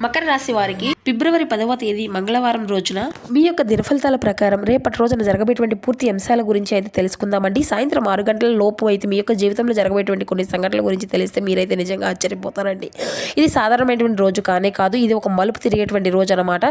మకర రాశి వారికి ఫిబ్రవరి 10వ తేదీ మంగళవారం రోజున మీ యొక్క దినఫలితాల ప్రకారం రేపటి రోజున జరగబోయేటువంటి పూర్తి అంశాల గురించి అయితే తెలుసుకుందామండి. సాయంత్రం 6 గంటల లోపు అయితే మీ యొక్క జీవితంలో జరగబోయేటువంటి కొన్ని సంఘటనల గురించి తెలిస్తే మీరైతే నిజంగా ఆశ్చర్యపోతారండి. ఇది సాధారణమైనటువంటి రోజు కానే కాదు, ఇది ఒక మలుపు తిరిగేటువంటి రోజు అనమాట.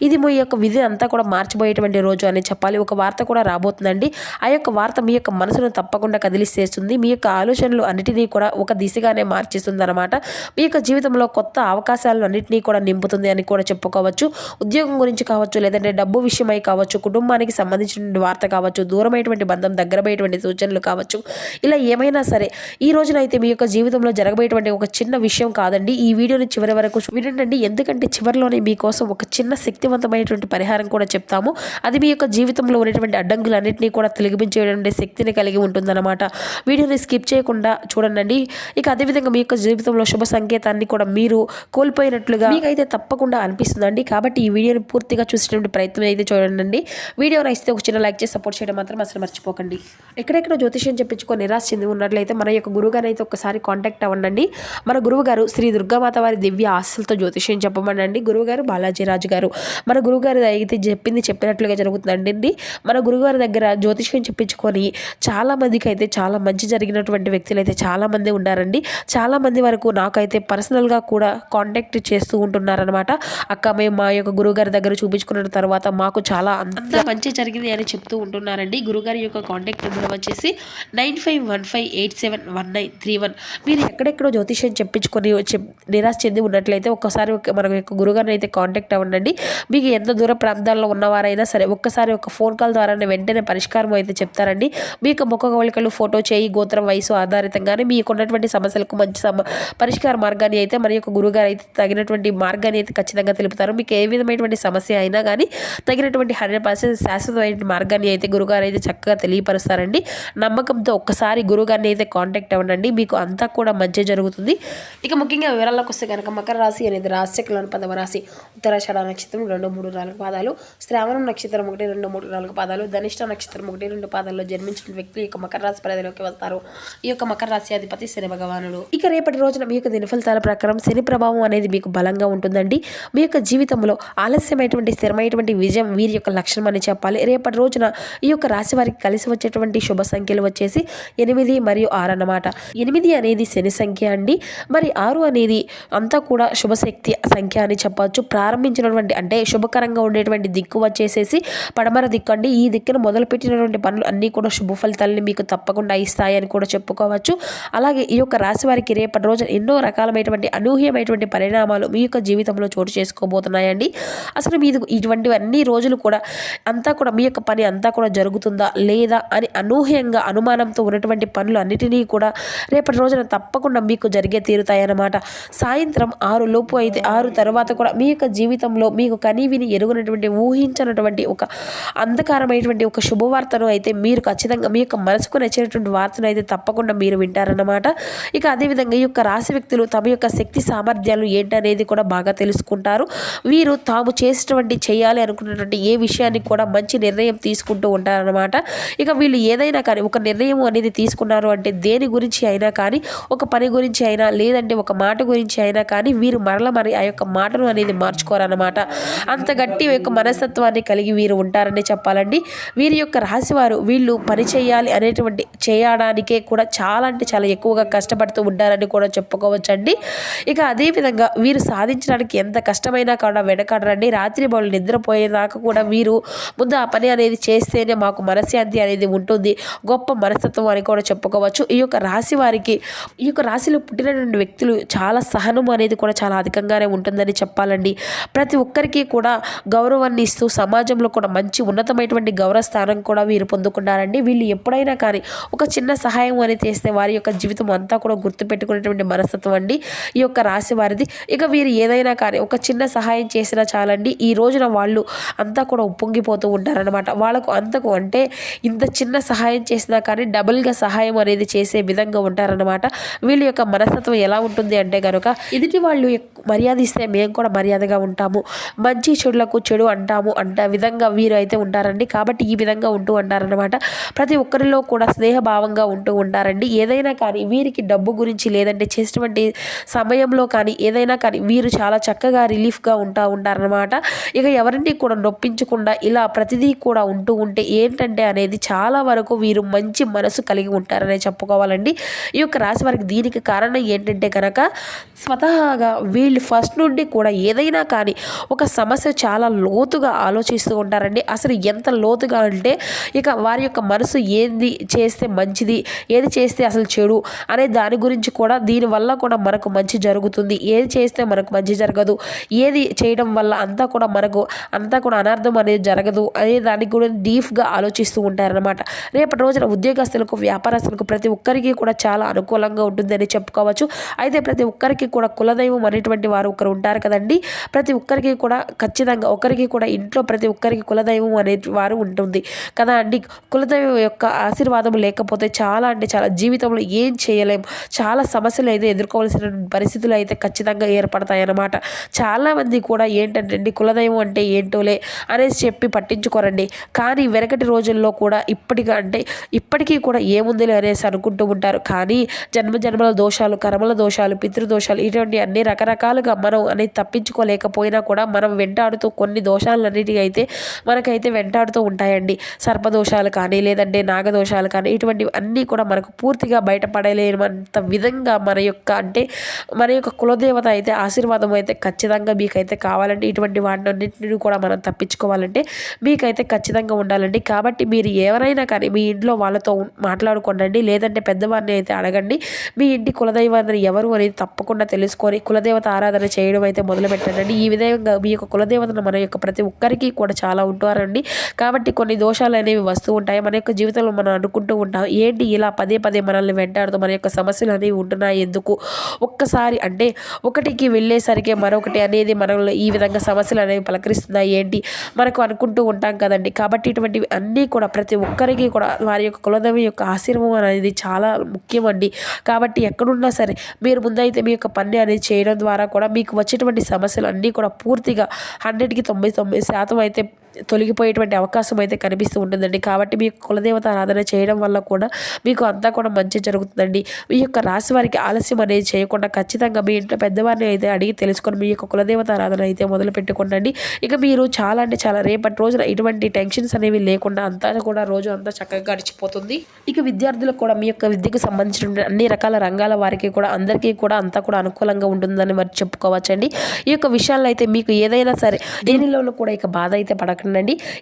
ఇది మీ యొక్క విధి అంతా కూడా మార్చిపోయేటువంటి రోజు అని చెప్పాలి. ఒక వార్త కూడా రాబోతుందండి. ఆ యొక్క వార్త మీ యొక్క మనసును తప్పకుండా కదిలిస్తేస్తుంది. మీ యొక్క ఆలోచనలు అన్నిటినీ కూడా ఒక దిశగానే మార్చేస్తుంది అనమాట. మీ యొక్క జీవితంలో కొత్త అవకాశాలను అన్నింటినీ కూడా నింపుతుంది అని కూడా చెప్పుకోవచ్చు. ఉద్యోగం గురించి కావచ్చు, లేదంటే డబ్బు విషయమై కావచ్చు, కుటుంబానికి సంబంధించిన వార్త కావచ్చు, దూరమైనటువంటి బంధం దగ్గరమైనటువంటి సూచనలు కావచ్చు, ఇలా ఏమైనా సరే ఈ రోజునైతే మీ యొక్క జీవితంలో జరగబోయేటువంటి ఒక చిన్న విషయం కాదండి. ఈ వీడియోని చివరి వరకు వినండి, ఎందుకంటే చివరిలోనే మీకోసం ఒక చిన్న శక్తివంతమైనటువంటి పరిహారం కూడా చెప్తాము. అది మీ యొక్క జీవితంలో ఉన్నటువంటి అడ్డంకులన్నింటినీ కూడా తొలగించేటువంటి శక్తిని కలిగి ఉంటుందన్నమాట. వీడియోని స్కిప్ చేయకుండా చూడండి. ఇక అదేవిధంగా మీ యొక్క జీవితంలో శుభ సంకేతాన్ని కూడా మీరు కోల్పోయినట్లుగా మీకైతే తప్పకుండా అనిపిస్తుందండి. కాబట్టి ఈ వీడియోని పూర్తిగా చూసేటువంటి ప్రయత్నం అయితే చూడండి. వీడియో నచ్చితే ఒక చిన్న లైక్ చేసి సపోర్ట్ చేయడం మాత్రం అసలు మర్చిపోకండి. ఎక్కడెక్కడ జ్యోతిష్యం చెప్పించుకొని నిరాశ చెంది ఉన్నట్లయితే మన యొక్క గురువుగారు అయితే ఒకసారి కాంటాక్ట్ అవ్వండి. మన గురువుగారు శ్రీ దుర్గామాత వారి దివ్య ఆశలతో జ్యోతిష్యం చెప్పమనండి. గురువుగారు బాలాజీరాజు గారు. మన గురువుగారు అయితే చెప్పినట్లుగా జరుగుతుందండి. మన గురువుగారి దగ్గర జ్యోతిష్యం చెప్పించుకొని చాలా మందికి అయితే చాలా మంచి జరిగినటువంటి వ్యక్తులు అయితే చాలా మంది ఉన్నారండి. చాలా మంది వరకు నాకైతే పర్సనల్గా కూడా కాంటాక్ట్ చేస్తూ ఉంటున్నారనమాట. అక్క, మేము మా యొక్క గురువుగారి దగ్గర చూపించుకున్న తర్వాత మాకు చాలా అంత మంచి జరిగింది అని చెప్తూ ఉంటున్నారండి. గురుగారి యొక్క కాంటాక్ట్ నెంబర్ వచ్చేసి 9515871931. మీరు ఎక్కడెక్కడో జ్యోతిష్యం చెప్పించుకొని నిరాశ చెంది ఉన్నట్లయితే ఒక్కసారి మన యొక్క గురుగారిని అయితే కాంటాక్ట్ అవ్వండి. మీకు ఎంత దూర ప్రాంతాల్లో ఉన్నవారైనా సరే ఒక్కసారి ఒక ఫోన్ కాల్ ద్వారానే వెంటనే పరిష్కారం అయితే చెప్తారండి. మీ యొక్క ముఖ కవళికలు, ఫోటో, చేయి, గోత్రం, వయసు ఆధారితంగానే మీకు ఉన్నటువంటి సమస్యలకు మంచి పరిష్కార మార్గాన్ని అయితే మన యొక్క గురుగారు అయితే తగినటువంటి మార్గాన్ని అయితే ఖచ్చితంగా తెలుపుతారు. మీకు ఏ విధమైనటువంటి సమస్య అయినా కానీ తగినటువంటి 100% శాశ్వతమైన మార్గాన్ని అయితే గురుగారు అయితే చక్కగా తెలియపరుస్తారండి. నమ్మకంతో ఒక్కసారి గురుగారిని అయితే కాంటాక్ట్ అవ్వండి. మీకు అంతా కూడా మంచి జరుగుతుంది. ఇక ముఖ్యంగా వివరాల్లోకి వస్తే కనుక మకర రాశి అనేది రాశిలోని 10వ రాశి. ఉత్తరాషాఢ నక్షత్రం 2, 3, 4 పాదాలు, శ్రావణం నక్షత్రం 1, 2, 3, 4 పాదాలు, ధనిష్ట నక్షత్రం 1, 2 పాదాల్లో జన్మించిన వ్యక్తులు ఈ యొక్క మకర రాశి పరిధిలోకి వస్తారు. ఈ యొక్క మకర రాశి అధిపతి శని భగవానుడు. ఇక రేపటి రోజున మీ యొక్క దినఫలితాల ప్రకారం శని ప్రభావం అనేది మీకు బలంగా ఉంటుందండి. మీ యొక్క జీవితంలో ఆలస్యమైనటువంటి స్థిరమైనటువంటి విజయం వీరి యొక్క లక్షణం అని చెప్పాలి. రేపటి రోజున ఈ యొక్క రాశి వారికి కలిసి వచ్చేటువంటి శుభ సంఖ్యలు వచ్చేసి 8 మరియు 6 అన్నమాట. 8 అనేది శని సంఖ్య అండి. మరి 6 అనేది అంతా కూడా శుభశక్తి సంఖ్య అని చెప్పవచ్చు. ప్రారంభించినటువంటి అంటే శుభకరంగా ఉండేటువంటి దిక్కు వచ్చేసేసి పడమర దిక్కు అండి. ఈ దిక్కును మొదలుపెట్టినటువంటి పనులు అన్నీ కూడా శుభ ఫలితాలని మీకు తప్పకుండా ఇస్తాయని కూడా చెప్పుకోవచ్చు. అలాగే ఈ యొక్క రాశి వారికి రేపటి రోజున ఎన్నో రకాలమైనటువంటి అనూహ్యమైనటువంటి పరిణామాలు మీ యొక్క జీవితంలో చోటు చేసుకోబోతున్నాయండి. అసలు మీరు ఇటువంటి అన్ని రోజులు కూడా అంతా కూడా మీ యొక్క పని అంతా కూడా జరుగుతుందా లేదా అని అనూహ్యంగా అనుమానంతో ఉన్నటువంటి పనులు అన్నిటినీ కూడా రేపటి రోజున తప్పకుండా మీకు జరిగే తీరుతాయన్నమాట. సాయంత్రం 6 లోపు అయితే 6 తర్వాత కూడా మీ యొక్క జీవితంలో మీకు కనీవిని ఎరుగునటువంటి ఊహించినటువంటి ఒక అంధకారమైనటువంటి ఒక శుభవార్తను అయితే మీరు ఖచ్చితంగా మీ యొక్క మనసుకు నచ్చినటువంటి వార్తను అయితే తప్పకుండా మీరు వింటారన్నమాట. ఇక అదేవిధంగా ఈ యొక్క రాశి వ్యక్తులు తమ యొక్క శక్తి సామర్థ్యాలు ఏంటనేది కూడా బాగా తెలుసుకుంటారు. వీరు తాము చేయాలి అనుకున్నటువంటి ఏ విషయాన్ని కూడా మంచి నిర్ణయం తీసుకుంటూ ఉంటారన్నమాట. ఇక వీళ్ళు ఏదైనా కానీ ఒక నిర్ణయం అనేది తీసుకున్నారు అంటే దేని గురించి అయినా కానీ, ఒక పని గురించి అయినా లేదంటే ఒక మాట గురించి అయినా కానీ వీరు మరి ఆ యొక్క మాటను అనేది మార్చుకోరన్నమాట. అంత గట్టి యొక్క మనస్తత్వాన్ని కలిగి వీరు ఉంటారని చెప్పాలండి. వీరి యొక్క రాశివారు వీళ్ళు పని చేయాలి అనేటువంటి చేయడానికే కూడా చాలా అంటే చాలా ఎక్కువగా కష్టపడుతూ ఉంటారని కూడా చెప్పుకోవచ్చండి. ఇక అదేవిధంగా వీరు సాధించడానికి ఎంత కష్టమైనా కూడా వెనకాడరండి. రాత్రి వాళ్ళు నిద్రపోయేదాకా కూడా వీరు ముందు ఆ పని అనేది చేస్తేనే మాకు మనశ్శాంతి అనేది ఉంటుంది, గొప్ప మనస్తత్వం అని కూడా చెప్పుకోవచ్చు. ఈ యొక్క రాశి వారికి ఈ యొక్క రాశిలో పుట్టినటువంటి వ్యక్తులు చాలా సహనం అనేది కూడా చాలా అధికంగానే ఉంటుందని చెప్పాలండి. ప్రతి ఒక్కరికి కూడా గౌరవాన్ని ఇస్తూ సమాజంలో కూడా మంచి ఉన్నతమైనటువంటి గౌరవ స్థానం కూడా వీరు పొందుకున్నారండి. వీళ్ళు ఎప్పుడైనా కానీ ఒక చిన్న సహాయం అనేది చేస్తే వారి యొక్క జీవితం అంతా కూడా గుర్తుపెట్టుకునేటువంటి మనస్తత్వం అండి ఈ యొక్క రాశి వారిది. ఇక వీరు ఏదైనా కానీ ఒక చిన్న సహాయం చేసినా చాలండి, ఈ రోజున వాళ్ళు అంతా కూడా ఉప్పొంగిపోతూ ఉంటారనమాట. వాళ్ళకు అంతకు అంటే ఇంత చిన్న సహాయం చేసినా కానీ డబుల్గా సహాయం అనేది చేసే విధంగా ఉంటారనమాట. వీళ్ళ యొక్క మనస్తత్వం ఎలా ఉంటుంది అంటే కనుక ఎదుటి వాళ్ళు మర్యాద ఇస్తే మేము కూడా మర్యాదగా ఉంటాము, మంచి చెడులకు చెడు అంటాము విధంగా వీరు అయితే ఉంటారండి. కాబట్టి ఈ విధంగా ఉంటూ ఉంటారనమాట. ప్రతి ఒక్కరిలో కూడా స్నేహభావంగా ఉంటూ ఉంటారండి. ఏదైనా కానీ వీరికి డబ్బు గురించి లేదంటే చేసినటువంటి సమయంలో కానీ ఏదైనా కానీ వీరు చాలా చక్కగా రిలీఫ్గా ఉంటారనమాట. ఇక ఎవరిని కూడా నొప్పించకుండా ఇలా ప్రతిదీ కూడా ఉంటూ ఉంటే ఏంటంటే అనేది చాలా వరకు వీరు మంచి మనసు కలిగి ఉంటారనే చెప్పుకోవాలండి. ఈ యొక్క రాశి వారికి దీనికి కారణం ఏంటంటే కనుక స్వతహాగా వీళ్ళు ఫస్ట్ నుండి కూడా ఏదైనా కానీ ఒక సమస్య చాలా లోతుగా ఆలోచిస్తూ ఉంటారండి. అసలు ఎంత లోతుగా అంటే ఇక వారి యొక్క మనసు ఏది చేస్తే మంచిది, ఏది చేస్తే అసలు చెడు అనే దాని గురించి కూడా, దీనివల్ల కూడా మనకు మంచి జరుగుతుంది, ఏది చేస్తే మనకు మంచి జరగదు, ఏది చేయడం వల్ల అంతా కూడా అనర్థం అనేది జరగదు అనే దానికి కూడా డీప్గా ఆలోచిస్తూ ఉంటారనమాట. రేపటి రోజున ఉద్యోగస్తులకు, వ్యాపారస్తులకు ప్రతి ఒక్కరికి కూడా చాలా అనుకూలంగా ఉంటుందని చెప్పుకోవచ్చు. అయితే ప్రతి ఒక్కరికి కూడా కులదైవం అనేటువంటి వారు ఒకరు ఉంటారు కదండి. ప్రతి ఒక్కరికి కూడా ఖచ్చితంగా ఒకరికి కూడా ఇంట్లో ప్రతి ఒక్కరికి కులదైవం అనే వారు ఉంటుంది కదా అండి. కులదైవం యొక్క ఆశీర్వాదం లేకపోతే చాలా అంటే చాలా జీవితంలో ఏం చేయలేం, చాలా సమస్యలు అయితే ఎదుర్కోవాల్సిన పరిస్థితులు అయితే ఖచ్చితంగా ఏర్పడతాయి అన్నమాట. చాలామంది కూడా ఏంటంటే అండి కులదైవం అంటే ఏంటోలే అనేసి చెప్పి పట్టించుకోరండి. కానీ వెనకటి రోజుల్లో కూడా ఇప్పటికీ కూడా ఏముందిలే అనేసి అనుకుంటూ ఉంటారు. కానీ జన్మల దోషాలు, కర్మల దోషాలు, పితృదోషాలు ఇటువంటి అన్ని రకరకాలుగా మనం అనేది తప్పించుకోలేకపోయినా కూడా మనం వెంటాడుతూ కొన్ని దోషాలన్నిటికీ అయితే మనకైతే వెంటాడుతూ ఉంటాయండి. సర్పదోషాలు కానీ లేదంటే నాగదోషాలు కానీ ఇటువంటివి అన్నీ కూడా మనకు పూర్తిగా బయటపడలేనంత విధంగా మన యొక్క కులదేవత అయితే ఆశీర్వాదం అయితే ఖచ్చితంగా మీకైతే కావాలంటే ఇటువంటి వాటినన్నింటినీ కూడా మనం తప్పించుకోవాలంటే మీకైతే ఖచ్చితంగా ఉండాలండి. కాబట్టి మీరు ఎవరైనా కానీ మీ ఇంట్లో వాళ్ళతో మాట్లాడుకోండి, లేదంటే పెద్దవారిని అయితే అడగండి. మీ ఇంటి కులదైవాన్ని ఎవరు అనేది తప్పకుండా తెలుసుకొని కులదేవత ఆరాధన చేయడం అయితే మొదలుపెట్టండి. ఈ విధంగా మీ యొక్క కులదేవతను మన యొక్క ప్రతి ఒక్కరికి కూడా చాలా ఉంటారండి. కాబట్టి కొన్ని దోషాలు అనేవి వస్తూ ఉంటాయి మన యొక్క జీవితంలో. మనం అనుకుంటూ ఉంటాం ఏంటి ఇలా పదే మనల్ని వెంటాడుతూ మన యొక్క సమస్యలు అనేవి ఉంటున్నాయి ఎందుకు, ఒక్కసారి అంటే ఒకటికి వెళ్ళేసరికి మరొకటి అనేది మనలో ఈ విధంగా సమస్యలు అనేవి పలకరిస్తున్నాయి ఏంటి మనకు అనుకుంటూ ఉంటాం కదండి. కాబట్టి ఇటువంటివి అన్నీ కూడా ప్రతి ఒక్కరికి కూడా వారి యొక్క కులదైవం యొక్క ఆశీర్వాదం అనేది చాలా ముఖ్యమండి. కాబట్టి ఎక్కడున్నా సరే మీరు ముందైతే మీ యొక్క పని అనేది చేయడం ద్వారా కూడా మీకు వచ్చేటువంటి సమస్యలు అన్నీ కూడా పూర్తిగా 100కి 99% అయితే తొలగిపోయేటువంటి అవకాశం అయితే కనిపిస్తూ ఉంటుందండి. కాబట్టి మీ కులదేవత ఆరాధన చేయడం వల్ల కూడా మీకు అంతా కూడా మంచి జరుగుతుందండి. మీ యొక్క రాశి వారికి ఆలస్యం అనేది చేయకుండా ఖచ్చితంగా మీ ఇంట్లో పెద్దవారిని అయితే అడిగి తెలుసుకొని మీ యొక్క కులదేవత ఆరాధన అయితే మొదలు పెట్టుకోండి. ఇక మీరు చాలా అంటే చాలా రేపటి రోజున ఇటువంటి టెన్షన్స్ అనేవి లేకుండా అంతా కూడా రోజు అంతా చక్కగా గడిచిపోతుంది. ఇక విద్యార్థులకు కూడా మీ యొక్క విద్యకు సంబంధించిన అన్ని రకాల రంగాల వారికి కూడా అందరికీ కూడా అంతా కూడా అనుకూలంగా ఉంటుందని మరి చెప్పుకోవచ్చండి. ఈ యొక్క విషయాల్లో అయితే మీకు ఏదైనా సరే దేనిలోనూ కూడా ఇక బాధ అయితే పడకండి.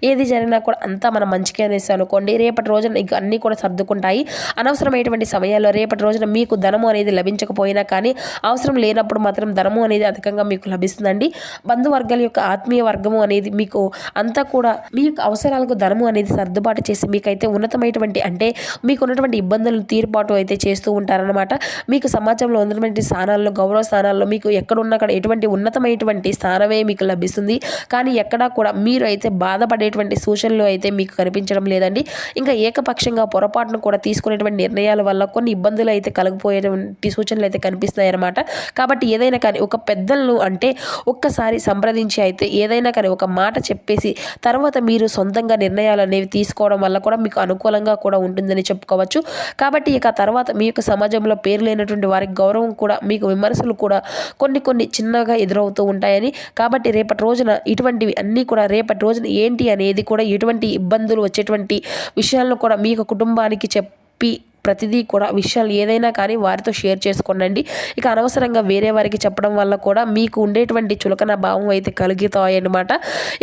ఏది జరిగినా కూడా అంతా మన మంచిగా అనేసి అనుకోండి. రేపటి రోజున ఇక అన్నీ కూడా సర్దుకుంటాయి. అనవసరమైనటువంటి సమయాల్లో రేపటి రోజున మీకు ధనము అనేది లభించకపోయినా కానీ అవసరం లేనప్పుడు మాత్రం ధనము అనేది అధికంగా మీకు లభిస్తుందండి. బంధువర్గాల యొక్క ఆత్మీయ వర్గము అనేది మీకు అంతా కూడా మీ యొక్క అవసరాలకు ధనము అనేది సర్దుబాటు చేసి మీకైతే ఉన్నతమైనటువంటి అంటే మీకు ఉన్నటువంటి ఇబ్బందులను తీర్పాటు అయితే చేస్తూ ఉంటారనమాట. మీకు సమాజంలో ఉన్నటువంటి స్థానాల్లో, గౌరవ స్థానాల్లో మీకు ఎక్కడున్నా అక్కడ ఎటువంటి ఉన్నతమైనటువంటి స్థానమే మీకు లభిస్తుంది. కానీ ఎక్కడా కూడా మీరు అయితే బాధపడేటువంటి సూచనలు అయితే మీకు కనిపించడం లేదండి. ఇంకా ఏకపక్షంగా పొరపాటును కూడా తీసుకునేటువంటి నిర్ణయాల వల్ల కొన్ని ఇబ్బందులు అయితే కలిగిపోయేటువంటి సూచనలు అయితే కనిపిస్తున్నాయి అన్నమాట. కాబట్టి ఏదైనా కానీ ఒక పెద్దలను అంటే ఒక్కసారి సంప్రదించి అయితే ఏదైనా కానీ ఒక మాట చెప్పేసి తర్వాత మీరు సొంతంగా నిర్ణయాలు అనేవి తీసుకోవడం వల్ల కూడా మీకు అనుకూలంగా కూడా ఉంటుందని చెప్పుకోవచ్చు. కాబట్టి ఇక తర్వాత మీ యొక్క సమాజంలో పేరు లేనటువంటి వారికి గౌరవం కూడా, మీకు విమర్శలు కూడా కొన్ని చిన్నగా ఎదురవుతూ ఉంటాయని. కాబట్టి రేపటి రోజున ఇటువంటివి అన్నీ కూడా రేపటి రోజున ఏంటి అనేది కూడా ఎటువంటి ఇబ్బందులు వచ్చేటువంటి విషయాలను కూడా మీ కుటుంబానికి చెప్పి ప్రతిదీ కూడా విషయాలు ఏదైనా కానీ వారితో షేర్ చేసుకోండి. ఇక అనవసరంగా వేరే వారికి చెప్పడం వల్ల కూడా మీకు ఉండేటువంటి చులకన భావం అయితే కలుగుతాయి అన్నమాట.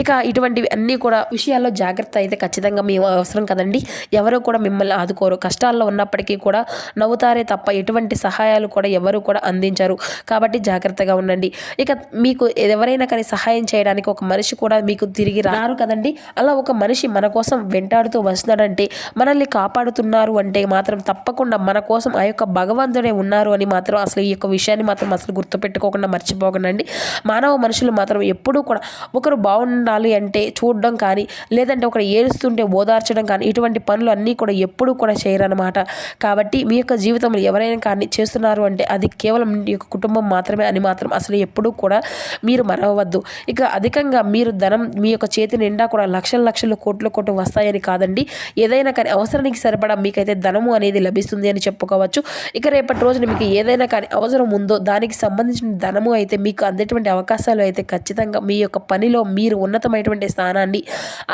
ఇక ఇటువంటివి అన్నీ కూడా విషయాల్లో జాగ్రత్త అయితే ఖచ్చితంగా మీ అవసరం కదండి. ఎవరు కూడా మిమ్మల్ని ఆదుకోరు. కష్టాల్లో ఉన్నప్పటికీ కూడా నవ్వుతారే తప్ప ఎటువంటి సహాయాలు కూడా ఎవరు కూడా అందించరు. కాబట్టి జాగ్రత్తగా ఉండండి. ఇక మీకు ఎవరైనా కానీ సహాయం చేయడానికి ఒక మనిషి కూడా మీకు తిరిగి రారు కదండి. అలా ఒక మనిషి మన కోసం వెంటాడుతూ వస్తున్నాడంటే, మనల్ని కాపాడుతున్నారు అంటే మాత్రం తప్పకుండా మన కోసం ఆ యొక్క భగవంతుడే ఉన్నారు అని మాత్రం అసలు ఈ యొక్క విషయాన్ని మాత్రం అసలు గుర్తుపెట్టుకోకుండా మర్చిపోకండి. మానవ మనుషులు మాత్రం ఎప్పుడూ కూడా ఒకరు బాగుండాలి అంటే చూడడం కానీ, లేదంటే ఒకరు ఏడుస్తుంటే ఓదార్చడం కానీ ఇటువంటి పనులు అన్నీ కూడా ఎప్పుడూ కూడా చేయరన్నమాట. కాబట్టి మీ యొక్క జీవితంలో ఎవరైనా కానీ చేస్తున్నారు అంటే అది కేవలం మీ యొక్క కుటుంబం మాత్రమే అని మాత్రం అసలు ఎప్పుడూ కూడా మీరు మరవవద్దు. ఇక అధికంగా మీరు ధనం మీ యొక్క చేతి నిండా కూడా లక్షలు కోట్లు వస్తాయని కాదండి. ఏదైనా కానీ అవసరానికి సరిపడా మీకైతే ధనము అనేది లభిస్తుంది అని చెప్పుకోవచ్చు. ఇక రేపటి రోజున మీకు ఏదైనా కానీ అవసరం ఉందో దానికి సంబంధించిన ధనము అయితే మీకు అందేటువంటి అవకాశాలు అయితే ఖచ్చితంగా మీ యొక్క పనిలో మీరు ఉన్నతమైనటువంటి స్థానాన్ని,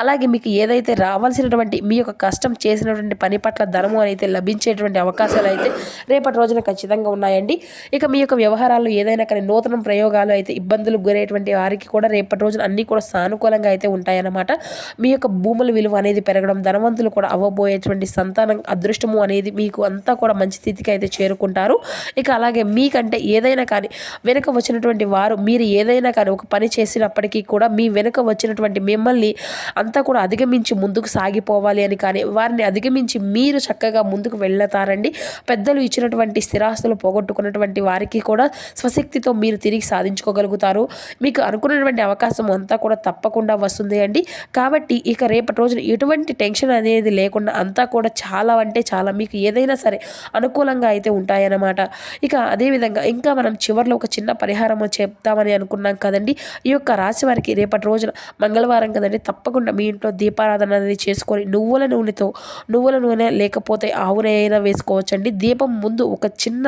అలాగే మీకు ఏదైతే రావాల్సినటువంటి మీ యొక్క కష్టం చేసినటువంటి పని పట్ల ధనము అయితే లభించేటువంటి అవకాశాలు అయితే రేపటి రోజున ఖచ్చితంగా ఉన్నాయండి. ఇక మీ యొక్క వ్యవహారాల్లో ఏదైనా కానీ నూతన ప్రయోగాలు అయితే ఇబ్బందులకు గురైనటువంటి వారికి కూడా రేపటి రోజున అన్నీ కూడా సానుకూలంగా అయితే ఉంటాయన్నమాట. మీ యొక్క భూముల విలువ అనేది పెరగడం, ధనవంతులు కూడా అవ్వబోయేటువంటి సంతానం అదృష్టము అనేది మీకు అంతా కూడా మంచి స్థితికి అయితే చేరుకుంటారు. ఇక అలాగే మీకంటే ఏదైనా కానీ వెనుక వచ్చినటువంటి వారు మీరు ఏదైనా కానీ ఒక పని చేసినప్పటికీ కూడా మీ వెనుక వచ్చినటువంటి మిమ్మల్ని అంతా కూడా అధిగమించి ముందుకు సాగిపోవాలి అని కానీ వారిని అధిగమించి మీరు చక్కగా ముందుకు వెళ్తారండి. పెద్దలు ఇచ్చినటువంటి స్థిరాస్తులు పోగొట్టుకున్నటువంటి వారికి కూడా స్వశక్తితో మీరు తిరిగి సాధించుకోగలుగుతారు. మీకు అనుకున్నటువంటి అవకాశం అంతా కూడా తప్పకుండా వస్తుంది అండి. కాబట్టి ఇక రేపటి రోజున ఎటువంటి టెన్షన్ అనేది లేకుండా అంతా కూడా చాలా అంటే చాలా మీకు ఏదైనా సరే అనుకూలంగా అయితే ఉంటాయన్నమాట. ఇక అదేవిధంగా ఇంకా మనం చివరిలో ఒక చిన్న పరిహారం చెప్తామని అనుకున్నాం కదండి. ఈ యొక్క రాశి వారికి రేపటి రోజున మంగళవారం కదండి, తప్పకుండా మీ ఇంట్లో దీపారాధన అనేది చేసుకొని నువ్వుల నూనె లేకపోతే ఆవు నెయ్యి అయినా వేసుకోవచ్చండి. దీపం ముందు ఒక చిన్న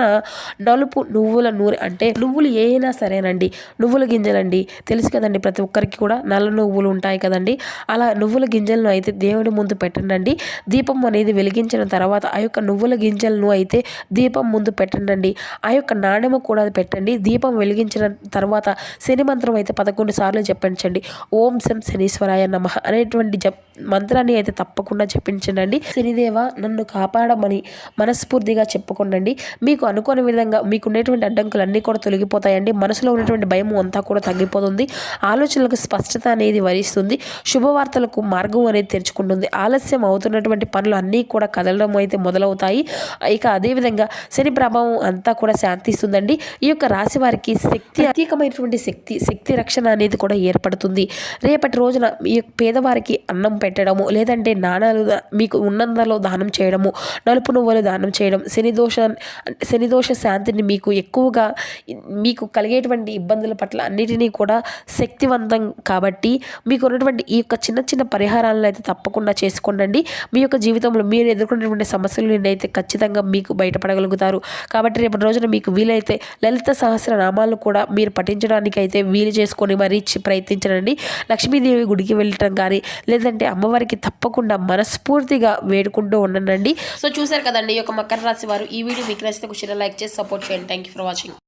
నలుపు నువ్వుల నూనె, అంటే నువ్వులు ఏమైనా సరేనండి, నువ్వుల గింజలండి తెలుసు కదండి ప్రతి ఒక్కరికి కూడా నల్ల నువ్వులు ఉంటాయి కదండి, అలా నువ్వుల గింజలను అయితే దేవుడి ముందు పెట్టండి. దీపం అనేది వెలిగించిన తర్వాత ఆ యొక్క నువ్వుల గింజలను అయితే దీపం ముందు పెట్టండి. ఆ యొక్క నాణెము కూడా పెట్టండి. దీపం వెలిగించిన తర్వాత శని మంత్రం అయితే 11 సార్లు జపించండి. ఓం శం శనీశ్వరాయ నమః అనేటువంటి మంత్రాన్ని అయితే తప్పకుండా జపించండి. శనిదేవ నన్ను కాపాడమని మనస్ఫూర్తిగా చెప్పుకోండి. మీకు అనుకోని విధంగా మీకు ఉండేటువంటి అడ్డంకులు అన్నీ కూడా తొలగిపోతాయండి. మనసులో ఉన్నటువంటి భయం అంతా కూడా తగ్గిపోతుంది. ఆలోచనలకు స్పష్టత అనేది వరిస్తుంది. శుభవార్తలకు మార్గం అనేది తెరుచుకుంటుంది. ఆలస్యం అవుతున్నటువంటి పనులు అన్నీ కూడా కదలడం అయితే మొదలవుతాయి. ఇక అదేవిధంగా శని ప్రభావం అంతా కూడా శాంతిస్తుందండి. ఈ యొక్క రాశి వారికి ప్రత్యేకమైనటువంటి శక్తి రక్షణ అనేది కూడా ఏర్పడుతుంది. రేపటి రోజున ఈ పేదవారికి అన్నం పెట్టడము, లేదంటే నాణాలు మీకు ఉన్నంతలో దానం చేయడము, నలుపు నువ్వులు దానం చేయడం, శనిదోష శాంతిని మీకు ఎక్కువగా మీకు కలిగేటువంటి ఇబ్బందుల పట్ల అన్నిటినీ కూడా శక్తివంతం కాబట్టి మీకు ఉన్నటువంటి ఈ యొక్క చిన్న చిన్న పరిహారాలను అయితే తప్పకుండా చేసుకోండి. మీ యొక్క జీవితంలో మీరు ఎదుర్కొనేటువంటి సమస్యలు అయితే ఖచ్చితంగా మీకు బయటపడగలుగుతారు. కాబట్టి రేపటి రోజున మీకు వీలైతే లలిత సహస్రనామాలను కూడా మీరు పఠించడానికి అయితే వీలు చేసుకొని మరీ ప్రయత్నించండి. లక్ష్మీదేవి గుడికి వెళ్ళటం కానీ లేదంటే అమ్మవారికి తప్పకుండా మనస్ఫూర్తిగా వేడుకుంటూ ఉండండి. సో చూసారు కదండి ఈ యొక్క మకర రాశి వారు. ఈ వీడియో మీకు నచ్చితే లైక్ చేసి సపోర్ట్ చేయండి. Thank you for watching.